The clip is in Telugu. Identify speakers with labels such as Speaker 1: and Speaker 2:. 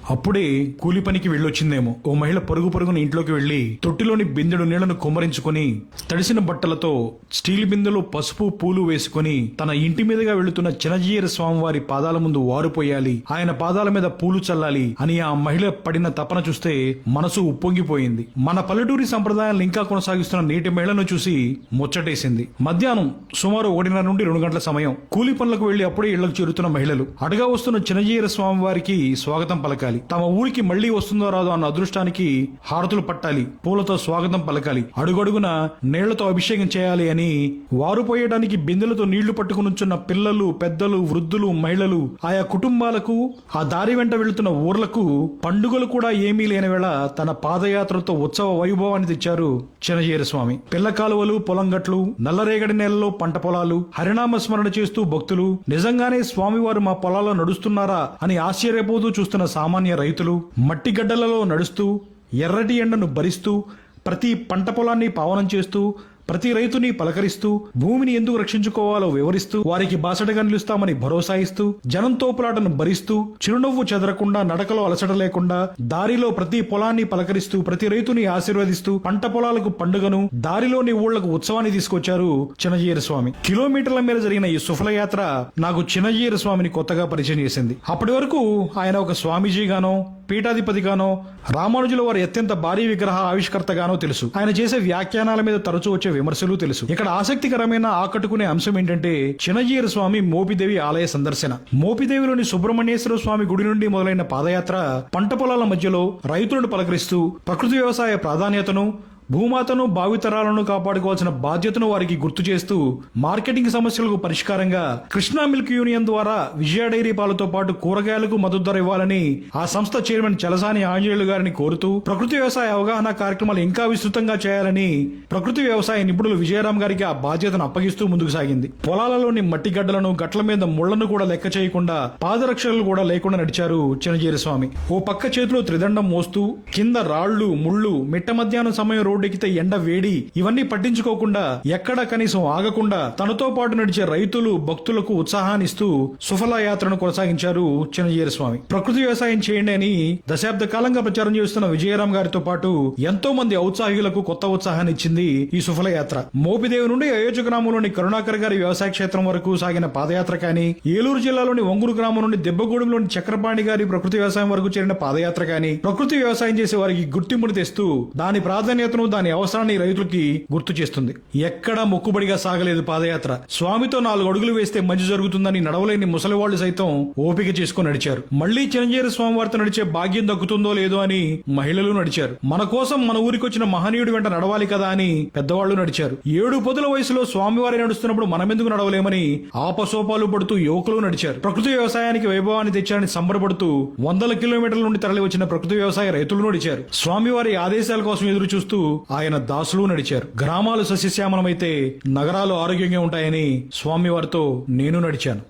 Speaker 1: అప్పుడే కూలి పనికి వెళ్ళొచ్చిందేమో. ఓ మహిళ పరుగు పరుగున ఇంట్లోకి వెళ్లి తొట్టిలోని బిందెడు నీళ్లను కుమ్మరించుకుని తడిసిన బట్టలతో స్టీల్ బిందెలో పసుపు పూలు వేసుకుని తన ఇంటి మీదుగా వెళుతున్న చినజీయర స్వామివారి పాదాల ముందు వారుపోయాలి, ఆయన పాదాల మీద పూలు చల్లాలి అని ఆ మహిళ పడిన తపన చూస్తే మనసు ఉప్పొంగిపోయింది. మన పల్లెటూరి సంప్రదాయాలను ఇంకా కొనసాగిస్తున్న నేటి మహిళను చూసి ముచ్చటేసింది. మధ్యాహ్నం సుమారు 1:30 నుండి 2 గంటల సమయం. కూలి పనులకు వెళ్లి అప్పుడే ఇళ్లకు చేరుతున్న మహిళలు అడగా వస్తున్న చినజీయర స్వామి వారికి స్వాగతం పలకాలి. తమ ఊరికి మళ్లీ వస్తుందో రాదో అన్న అదృష్టానికి హారతులు పట్టాలి, పూలతో స్వాగతం పలకాలి, అడుగడుగున నీళ్లతో అభిషేకం చేయాలి అని వారు పోయడానికి బిందెలతో నీళ్లు పట్టుకునుంచున్న పిల్లలు, పెద్దలు, వృద్ధులు, మహిళలు, ఆయా కుటుంబాలకు, ఆ దారి వెంట వెళుతున్న ఊర్లకు పండుగలు కూడా ఏమీ లేని వేళ తన పాదయాత్రతో ఉత్సవ వైభవాన్ని తెచ్చారు చినజీయర స్వామి. పిల్ల కాలువలు, పొలం గట్లు, నల్లరేగడి నేలలో పంట పొలాలు, హరినామ స్మరణ చేస్తూ భక్తులు, నిజంగానే స్వామివారు మా పొలాల్లో నడుస్తున్నారా అని ఆశ్చర్యపోతూ చూస్తున్న సామాన్య రైతులు, మట్టి గడ్డలలో నడుస్తూ ఎర్రటి ఎండను భరిస్తూ ప్రతి పంట పొలాన్ని పావనం చేస్తూ ప్రతి రైతుని పలకరిస్తూ భూమిని ఎందుకు రక్షించుకోవాలో వివరిస్తూ వారికి బాసటగా నిలుస్తామని భరోసా ఇస్తూ జనం తోపులాటను భరిస్తూ చిరునవ్వు చెదరకుండా నడకలో అలసట లేకుండా దారిలో ప్రతి పొలాన్ని పలకరిస్తూ ప్రతి రైతుని ఆశీర్వదిస్తూ పంట పొలాలకు పండుగను, దారిలోని ఊళ్లకు ఉత్సవాన్ని తీసుకొచ్చారు చినజీయర స్వామి. కిలోమీటర్ల మేర జరిగిన ఈ సుఫల యాత్ర నాకు చినజీయర స్వామిని కొత్తగా పరిచయం చేసింది. అప్పటి వరకు ఆయన ఒక స్వామీజీగానో, పీఠాధిపతిగానో, రామానుజుల వారి అత్యంత భారీ విగ్రహ ఆవిష్కర్తగానో తెలుసు. ఆయన చేసే వ్యాఖ్యానాల మీద తరచూ వచ్చే విమర్శలు తెలుసు. ఇక్కడ ఆసక్తికరమైన ఆకట్టుకునే అంశం ఏంటంటే చినజీయర స్వామి మోపిదేవి ఆలయ సందర్శన. మోపిదేవిలోని సుబ్రహ్మణ్యేశ్వర స్వామి గుడి నుండి మొదలైన పాదయాత్ర పంట పొలాల మధ్యలో రైతులను పలకరిస్తూ ప్రకృతి వ్యవసాయ ప్రాధాన్యతను, భూమాతను, భావితరాలను కాపాడుకోవాల్సిన బాధ్యతను వారికి గుర్తు చేస్తూ మార్కెటింగ్ సమస్యలకు పరిష్కారంగా కృష్ణా మిల్క్ యూనియన్ ద్వారా విజయ డైరీ పాలతో పాటు కూరగాయలకు మద్దతు ధర ఇవ్వాలని ఆ సంస్థ చైర్మన్ చలసాని ఆంజనేయులు గారిని కోరుతూ ప్రకృతి వ్యవసాయ అవగాహన కార్యక్రమాలు ఇంకా విస్తృతంగా చేయాలని ప్రకృతి వ్యవసాయ నిపుణులు విజయరాం గారికి ఆ బాధ్యతను అప్పగిస్తూ ముందుకు సాగింది. పొలాలలోని మట్టి గడ్డలను, గట్ల మీద ముళ్లను కూడా లెక్క చేయకుండా, పాదరక్షలు కూడా లేకుండా నడిచారు చినజీయర స్వామి. ఓ పక్క చేతిలో త్రిదండం మోస్తూ కింద రాళ్లు, ముళ్ళు, మిట్ట మధ్యాహ్నం సమయం రోడ్డెక్కితే ఎండ వేడి ఇవన్నీ పట్టించుకోకుండా ఎక్కడా కనీసం ఆగకుండా తనతో పాటు నడిచే రైతులు, భక్తులకు ఉత్సాహాన్నిస్తూ సుఫల యాత్రను కొనసాగించారు చినజీయర స్వామి. ప్రకృతి వ్యవసాయం చేయండి అని దశాబ్ద కాలంగా ప్రచారం చేస్తున్న విజయరాం గారితో పాటు ఎంతో మంది ఔత్సాహికులకు కొత్త ఉత్సాహాన్ని ఇచ్చింది ఈ సుఫల యాత్ర. మోపిదేవి నుండి అయోధ్య గ్రామంలోని కరుణాకర్ గారి వ్యవసాయ క్షేత్రం వరకు సాగిన పాదయాత్ర కానీ, ఏలూరు జిల్లాలోని వంగురు గ్రామం నుండి దెబ్బగూడెంలోని చక్రపాణి గారి ప్రకృతి వ్యవసాయం వరకు చేరిన పాదయాత్ర కానీ, ప్రకృతి వ్యవసాయం చేసే వారికి గుర్తింపును తెస్తూ దాని ప్రాధాన్యతను, దాని అవసరాన్ని రైతులకి గుర్తు చేస్తుంది. ఎక్కడా మొక్కుబడిగా సాగలేదు పాదయాత్ర. స్వామితో 4 అడుగులు వేస్తే మంచి జరుగుతుందని నడవలేని ముసలివాళ్లు సైతం ఓపిక చేసుకుని నడిచారు. మళ్లీ చినజీయర స్వామి వారితో నడిచే భాగ్యం దక్కుతుందో లేదో అని మహిళలు నడిచారు. మన కోసం మన ఊరికొచ్చిన మహనీయుడి వెంట నడవాలి కదా అని పెద్దవాళ్లు నడిచారు. 7 పొదుల వయసులో స్వామివారి నడుస్తున్నప్పుడు మనమెందుకు నడవలేమని ఆపసోపాలు పడుతూ యువకులు నడిచారు. ప్రకృతి వ్యవసాయానికి వైభవాన్ని తెచ్చారని సంబరపడుతూ 100 కిలోమీటర్ల నుండి తరలి వచ్చిన ప్రకృతి వ్యవసాయ రైతులు నడిచారు. స్వామివారి ఆదేశాల కోసం ఎదురు చూస్తూ ఆయన దాసులు నడిచారు. గ్రామాలు సస్యశ్యామలమైతే నగరాలు ఆరోగ్యంగా ఉంటాయని స్వామివారితో నేను నడిచాను.